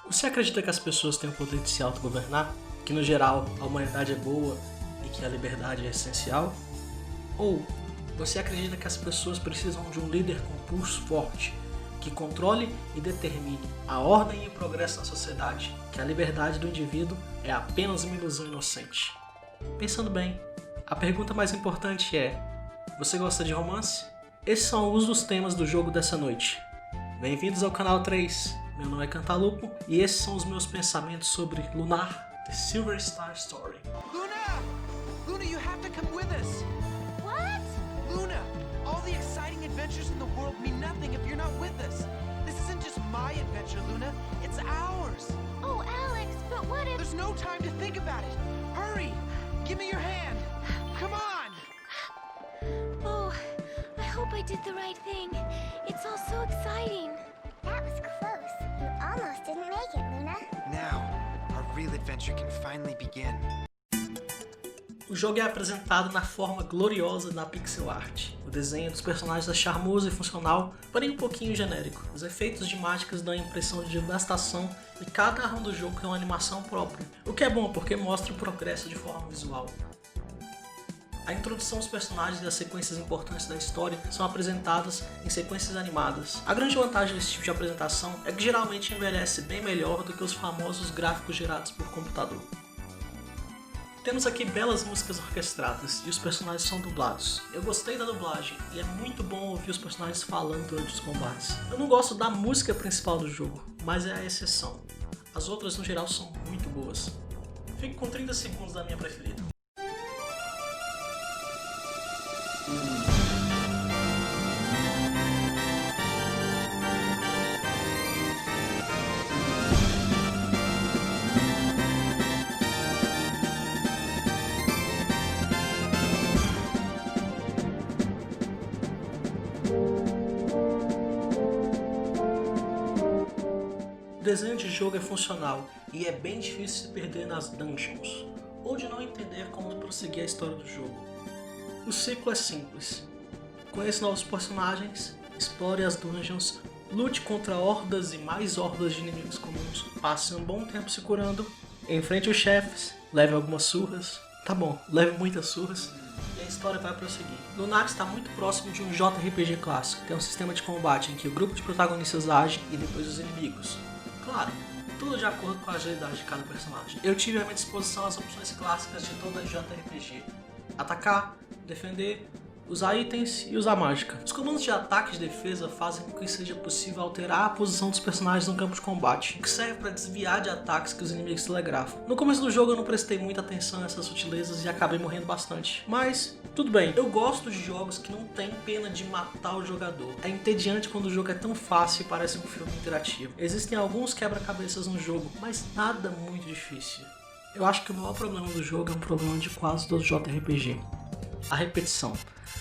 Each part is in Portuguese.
Você acredita que as pessoas têm o poder de se autogovernar? Que no geral a humanidade é boa e que a liberdade é essencial? Ou você acredita que as pessoas precisam de um líder com pulso forte, que controle e determine a ordem e o progresso na sociedade, que a liberdade do indivíduo é apenas uma ilusão inocente? Pensando bem, a pergunta mais importante é: você gosta de romance? Esses são alguns dos temas do jogo dessa noite. Bem-vindos ao canal 3, meu nome é Cantalupo e esses são os meus pensamentos sobre Lunar, The Silver Star Story. Luna! Luna, you have to come with us! What? Luna! All the exciting adventures in the world mean nothing if you're not with us! This isn't just my adventure, Luna, it's ours! Oh, Alex, but what if... There's no time to think about it! Hurry! Give me your hand! Come on! Oh, I hope I did the right thing. It's all so exciting. That was close. You almost didn't make it, Luna. Now, our real adventure can finally begin. O jogo é apresentado na forma gloriosa da pixel art. O desenho dos personagens é charmoso e funcional, porém um pouquinho genérico. Os efeitos de mágicas dão a impressão de devastação e cada arma do jogo tem uma animação própria, o que é bom porque mostra o progresso de forma visual. A introdução dos personagens e as sequências importantes da história são apresentadas em sequências animadas. A grande vantagem desse tipo de apresentação é que geralmente envelhece bem melhor do que os famosos gráficos gerados por computador. Temos aqui belas músicas orquestradas e os personagens são dublados. Eu gostei da dublagem e é muito bom ouvir os personagens falando durante os combates. Eu não gosto da música principal do jogo, mas é a exceção. As outras no geral são muito boas. Fico com 30 segundos da minha preferida. O desenho de jogo é funcional e é bem difícil se perder nas dungeons, ou de não entender como prosseguir a história do jogo. O ciclo é simples: conheça novos personagens, explore as dungeons, lute contra hordas e mais hordas de inimigos comuns, passe um bom tempo se curando, enfrente os chefes, leve algumas surras, tá bom, leve muitas surras, e a história vai prosseguir. Lunar está muito próximo de um JRPG clássico, que é um sistema de combate em que o grupo de protagonistas age e depois os inimigos. Claro, tudo de acordo com a agilidade de cada personagem. Eu tive à minha disposição as opções clássicas de toda JRPG: atacar, defender, usar itens e usar mágica. Os comandos de ataque e defesa fazem com que seja possível alterar a posição dos personagens no campo de combate, o que serve para desviar de ataques que os inimigos telegrafam. No começo do jogo eu não prestei muita atenção nessas sutilezas e acabei morrendo bastante, mas tudo bem. Eu gosto de jogos que não tem pena de matar o jogador. É entediante quando o jogo é tão fácil e parece um filme interativo. Existem alguns quebra-cabeças no jogo, mas nada muito difícil. Eu acho que o maior problema do jogo é um problema de quase todo JRPG: a repetição.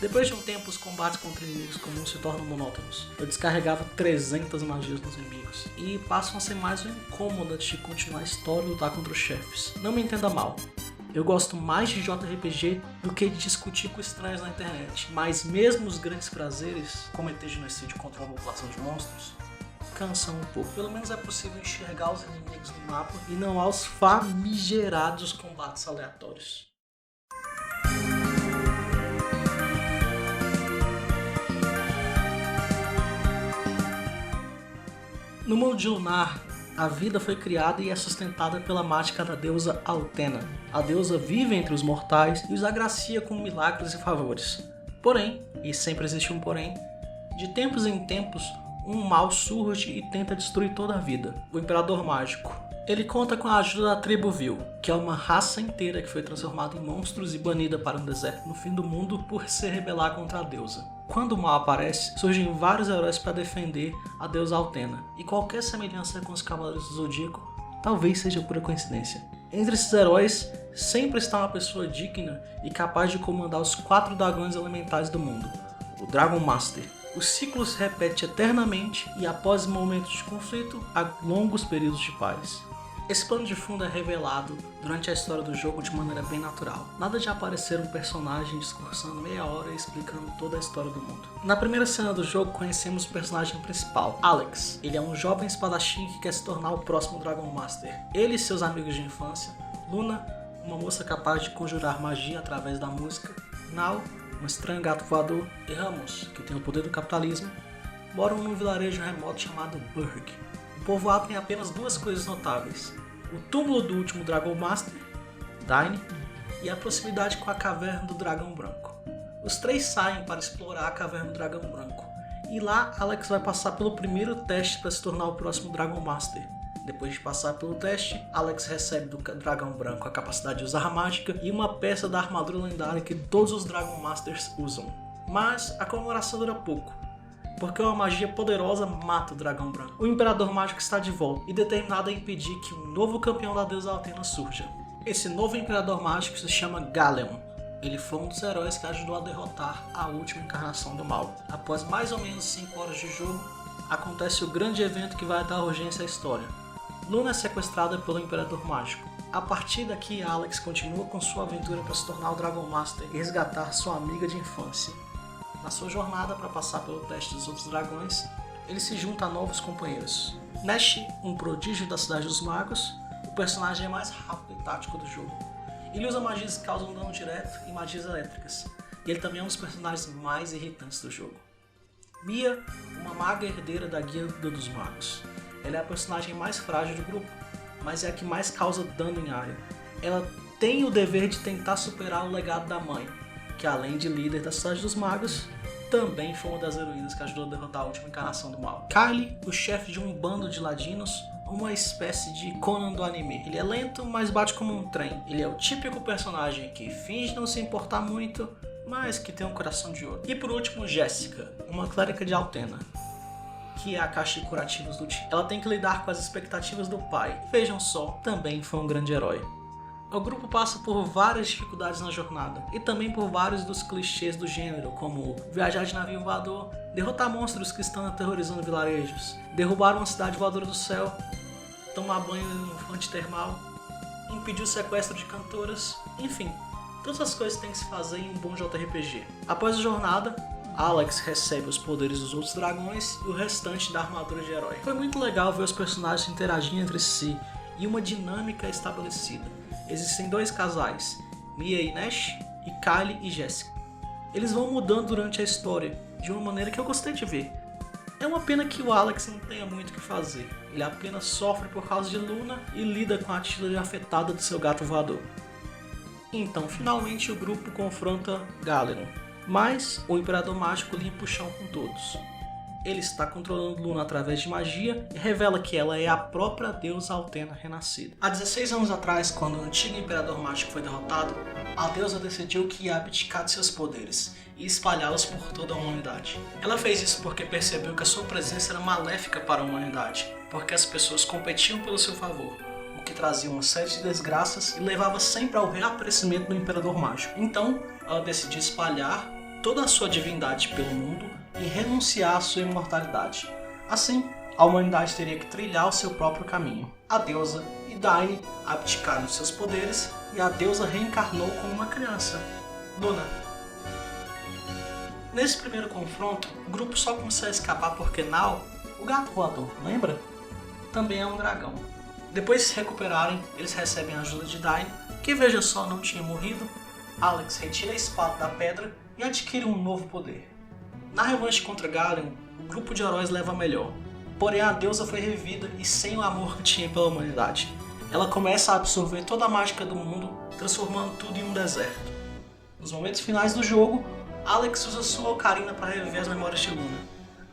Depois de um tempo, os combates contra inimigos comuns se tornam monótonos. Eu descarregava 300 magias nos inimigos e passam a ser mais incômodas de continuar a história e lutar contra os chefes. Não me entenda mal, eu gosto mais de JRPG do que de discutir com estranhos na internet, mas mesmo os grandes prazeres, como ET genocídio contra uma população de monstros, cansam um pouco. Pelo menos é possível enxergar os inimigos no mapa e não aos famigerados combates aleatórios. No mundo de Lunar, a vida foi criada e é sustentada pela mágica da deusa Althena. A deusa vive entre os mortais e os agracia com milagres e favores. Porém, e sempre existe um porém, de tempos em tempos, um mal surge e tenta destruir toda a vida: o Imperador Mágico. Ele conta com a ajuda da tribo Vil, que é uma raça inteira que foi transformada em monstros e banida para um deserto no fim do mundo por se rebelar contra a deusa. Quando o mal aparece, surgem vários heróis para defender a deusa Althena, e qualquer semelhança com os Cavaleiros do Zodíaco talvez seja pura coincidência. Entre esses heróis, sempre está uma pessoa digna e capaz de comandar os 4 dragões elementais do mundo: o Dragon Master. O ciclo se repete eternamente e após momentos de conflito, há longos períodos de paz. Esse plano de fundo é revelado durante a história do jogo de maneira bem natural. Nada de aparecer um personagem discursando meia hora e explicando toda a história do mundo. Na primeira cena do jogo conhecemos o personagem principal, Alex. Ele é um jovem espadachim que quer se tornar o próximo Dragon Master. Ele e seus amigos de infância, Luna, uma moça capaz de conjurar magia através da música, Nao, um estranho gato voador, e Ramos, que tem o poder do capitalismo, moram num vilarejo remoto chamado Burg. O povoado tem apenas duas coisas notáveis: o túmulo do último Dragon Master, Dyne, e a proximidade com a Caverna do Dragão Branco. Os três saem para explorar a Caverna do Dragão Branco, e lá Alex vai passar pelo primeiro teste para se tornar o próximo Dragon Master. Depois de passar pelo teste, Alex recebe do Dragão Branco a capacidade de usar a mágica e uma peça da armadura lendária que todos os Dragon Masters usam. Mas a comemoração dura pouco, porque uma magia poderosa mata o Dragão Branco. O Imperador Mágico está de volta e determinado a impedir que um novo campeão da deusa Althena surja. Esse novo Imperador Mágico se chama Galeon. Ele foi um dos heróis que ajudou a derrotar a última encarnação do mal. Após mais ou menos 5 horas de jogo, acontece o grande evento que vai dar urgência à história. Luna é sequestrada pelo Imperador Mágico. A partir daqui, Alex continua com sua aventura para se tornar o Dragon Master e resgatar sua amiga de infância. Na sua jornada para passar pelo teste dos outros dragões, ele se junta a novos companheiros. Nash, um prodígio da Cidade dos Magos, o personagem mais rápido e tático do jogo. Ele usa magias que causam dano direto e magias elétricas, e ele também é um dos personagens mais irritantes do jogo. Mia, uma maga herdeira da Guilda dos Magos. Ela é a personagem mais frágil do grupo, mas é a que mais causa dano em área. Ela tem o dever de tentar superar o legado da mãe, que além de líder da Cidade dos Magos, também foi uma das heroínas que ajudou a derrotar a última encarnação do mal. Kylie, o chefe de um bando de ladinos, uma espécie de Conan do anime. Ele é lento, mas bate como um trem. Ele é o típico personagem que finge não se importar muito, mas que tem um coração de ouro. E por último, Jessica, uma clérica de Althena, que é a caixa de curativos do time. Ela tem que lidar com as expectativas do pai. Vejam só, também foi um grande herói. O grupo passa por várias dificuldades na jornada, e também por vários dos clichês do gênero, como viajar de navio voador, derrotar monstros que estão aterrorizando vilarejos, derrubar uma cidade voadora do céu, tomar banho em uma fonte termal, impedir o sequestro de cantoras, enfim, todas as coisas têm que se fazer em um bom JRPG. Após a jornada, Alex recebe os poderes dos outros dragões e o restante da armadura de herói. Foi muito legal ver os personagens interagindo entre si e uma dinâmica estabelecida. Existem dois casais, Mia e Nash, e Kylie e Jessica. Eles vão mudando durante a história, de uma maneira que eu gostei de ver. É uma pena que o Alex não tenha muito o que fazer. Ele apenas sofre por causa de Luna e lida com a atitude afetada do seu gato voador. Então, finalmente, o grupo confronta Galeon, mas o Imperador Mágico limpa o chão com todos. Ele está controlando Luna através de magia e revela que ela é a própria deusa Althena renascida. Há 16 anos atrás, quando o antigo Imperador Mágico foi derrotado, a deusa decidiu que ia abdicar de seus poderes e espalhá-los por toda a humanidade. Ela fez isso porque percebeu que a sua presença era maléfica para a humanidade, porque as pessoas competiam pelo seu favor, o que trazia uma série de desgraças e levava sempre ao reaparecimento do Imperador Mágico. Então, ela decidiu espalhar toda a sua divindade pelo mundo e renunciar à sua imortalidade. Assim, a humanidade teria que trilhar o seu próprio caminho. A deusa e Dyne abdicaram de seus poderes e a deusa reencarnou como uma criança, Luna. Nesse primeiro confronto, o grupo só consegue escapar porque Nao, o gato voador, lembra? Também é um dragão. Depois de se recuperarem, eles recebem a ajuda de Dyne, que veja só não tinha morrido. Alex retira a espada da pedra e adquire um novo poder. Na revanche contra Galeon, o grupo de heróis leva melhor. Porém, a deusa foi revivida e sem o amor que tinha pela humanidade. Ela começa a absorver toda a mágica do mundo, transformando tudo em um deserto. Nos momentos finais do jogo, Alex usa sua ocarina para reviver as memórias de Luna.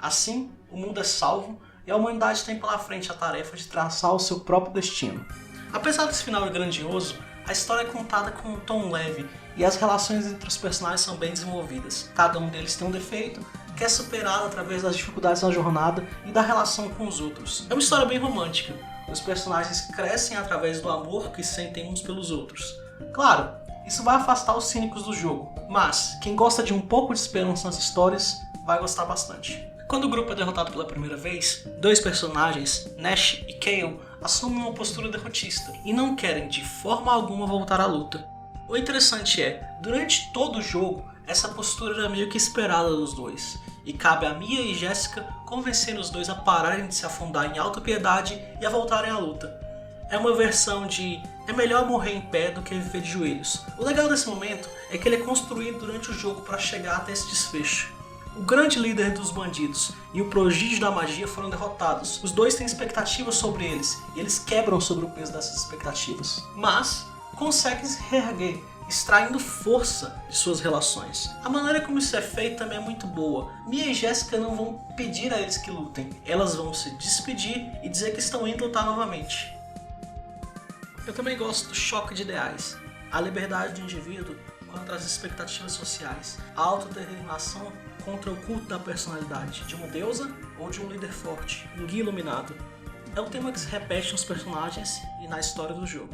Assim, o mundo é salvo e a humanidade tem pela frente a tarefa de traçar o seu próprio destino. Apesar desse final grandioso, a história é contada com um tom leve e as relações entre os personagens são bem desenvolvidas. Cada um deles tem um defeito que é superado através das dificuldades da jornada e da relação com os outros. É uma história bem romântica. Os personagens crescem através do amor que sentem uns pelos outros. Claro, isso vai afastar os cínicos do jogo, mas quem gosta de um pouco de esperança nas histórias vai gostar bastante. Quando o grupo é derrotado pela primeira vez, dois personagens, Nash e Kale, assumem uma postura derrotista e não querem de forma alguma voltar à luta. O interessante é, durante todo o jogo, essa postura era meio que esperada dos dois, e cabe a Mia e Jessica convencerem os dois a pararem de se afundar em autopiedade e a voltarem à luta. É uma versão de é melhor morrer em pé do que viver de joelhos. O legal desse momento é que ele é construído durante o jogo para chegar até esse desfecho. O grande líder dos bandidos e o prodígio da magia foram derrotados. Os dois têm expectativas sobre eles e eles quebram sobre o peso dessas expectativas. Mas conseguem se reerguer, extraindo força de suas relações. A maneira como isso é feito também é muito boa. Mia e Jessica não vão pedir a eles que lutem. Elas vão se despedir e dizer que estão indo lutar novamente. Eu também gosto do choque de ideais. A liberdade do indivíduo contra as expectativas sociais. A autodeterminação contra o culto da personalidade. De uma deusa ou de um líder forte. Um guia iluminado. É um tema que se repete nos personagens e na história do jogo.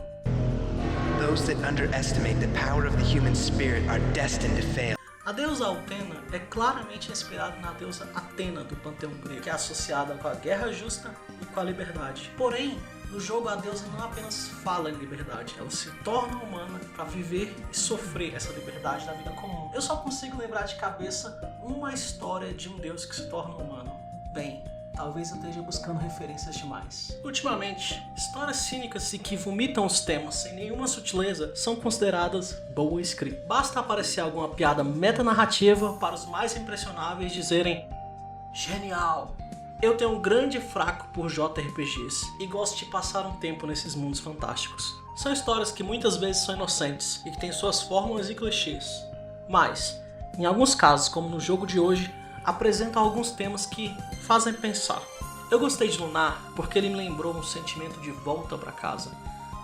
Those that underestimate the power of the human spirit are destined to fail. A deusa Altena é claramente inspirada na deusa Atena do panteão grego, que é associada com a guerra justa e com a liberdade. Porém, no jogo a deusa não apenas fala em liberdade, ela se torna humana para viver e sofrer essa liberdade da vida comum. Eu só consigo lembrar de cabeça uma história de um deus que se torna humano. Bem, talvez eu esteja buscando referências demais. Ultimamente, histórias cínicas e que vomitam os temas sem nenhuma sutileza são consideradas boa escrita. Basta aparecer alguma piada metanarrativa para os mais impressionáveis dizerem genial. Eu tenho um grande fraco por JRPGs e gosto de passar um tempo nesses mundos fantásticos. São histórias que muitas vezes são inocentes e que têm suas fórmulas e clichês. Mas, em alguns casos, como no jogo de hoje, apresentam alguns temas que fazem pensar. Eu gostei de Lunar porque ele me lembrou um sentimento de volta para casa.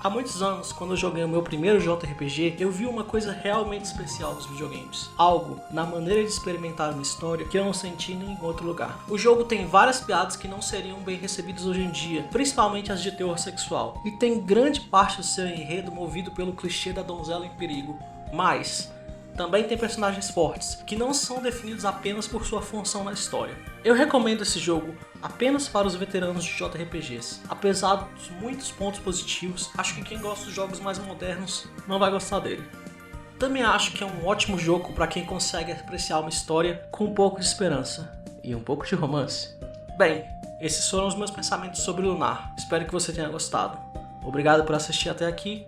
Há muitos anos, quando eu joguei o meu primeiro JRPG, eu vi uma coisa realmente especial dos videogames. Algo na maneira de experimentar uma história que eu não senti em nenhum outro lugar. O jogo tem várias piadas que não seriam bem recebidas hoje em dia, principalmente as de teor sexual. E tem grande parte do seu enredo movido pelo clichê da donzela em perigo. Mas também tem personagens fortes, que não são definidos apenas por sua função na história. Eu recomendo esse jogo apenas para os veteranos de JRPGs. Apesar dos muitos pontos positivos, acho que quem gosta dos jogos mais modernos não vai gostar dele. Também acho que é um ótimo jogo para quem consegue apreciar uma história com um pouco de esperança e um pouco de romance. Bem, esses foram os meus pensamentos sobre Lunar. Espero que você tenha gostado. Obrigado por assistir até aqui.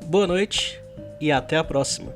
Boa noite e até a próxima.